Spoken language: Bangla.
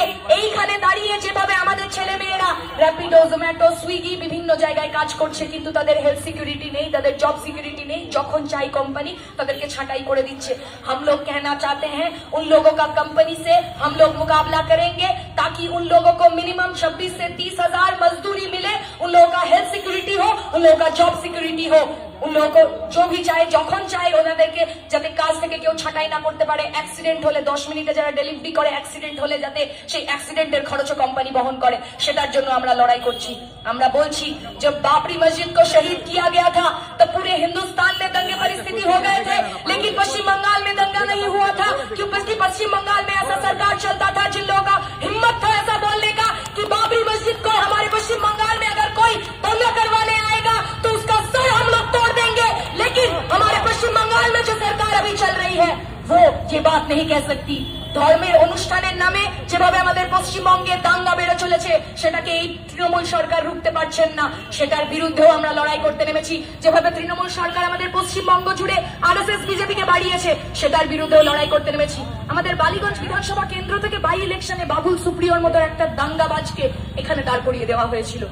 দাঁড়িয়ে এইখানে দাঁড়িয়ে যেভাবে আমাদের ছেলে মেয়েরা র্যাপিডো, জোম্যাটো, সুইগি বিভিন্ন জায়গায় কাজ করছে, কিন্তু তাদের হেলথ সিকিউরিটি নেই, তাদের জব সিকিউরিटी नहीं, যখন চাই কোম্পানি তাদেরকে ছাঁটাই করে দিচ্ছে। हम लोग कहना चाहते हैं उन लोगों का कंपनी से हम लोग मुकाबला करेंगे ताकि उन लोगों को मिनिमम 26 से 30 हजार मजदूरी मिले, उन लोगों का हेल्थ सिक्योरिटी हो, उन लोगों का जॉब सिक्योरिटी हो, उन लोगों को जो भी चाहे যখন চাই ওনাদেরকে যাতে কাজ থেকে কেউ ছাঁটাই না করতে পারে। অ্যাক্সিডেন্ট হলে 10 মিনিটে যারা ডেলিভারি করে, অ্যাক্সিডেন্ট হলে যাতে সেই অ্যাক্সিডেন্টের খরচও কোম্পানি বহন করে, সেটার জন্য আমরা লড়াই করছি। আমরা বলছি जब बाबरी मस्जिद को शहीद किया गया था तो पूरे हिंदुस्तान में दंगे परिस्थिति हो गए थे, लेकिन पश्चिम बंगाल में दंगा नहीं हुआ था क्योंकि पश्चिम बंगाल में ऐसा सरकार चलता था जिन लोगों का हिम्मत था ऐसा बोलने का कि बाबरी मस्जिद को हमारे पश्चिम बंगाल में अगर कोई दंगा करवाने आएगा तो उसका सर हम लोग तोड़ देंगे। लेकिन हमारे पश्चिम बंगाल में जो सरकार अभी चल रही है वो ये बात नहीं कह सकती। ধর্মের অনুষ্ঠানের নামে যেভাবে আমাদের পশ্চিমবঙ্গে দাঙ্গা বেড়ে চলেছে সেটাকে এই তৃণমূল সরকার রুখতে পারছেন না, সেটার বিরুদ্ধেও আমরা লড়াই করতে নেমেছি। যেভাবে তৃণমূল সরকার আমাদের পশ্চিমবঙ্গ জুড়ে আরএসএস বিজেপিকে বাড়িয়েছে, সেটার বিরুদ্ধেও লড়াই করতে নেমেছি। আমাদের বালিগঞ্জ বিধানসভা কেন্দ্র থেকে বাই ইলেকশনে বাবুল সুপ্রিয়র মতো একটা দাঙ্গাবাজকে এখানে দাঁড় করিয়ে দেওয়া হয়েছিল।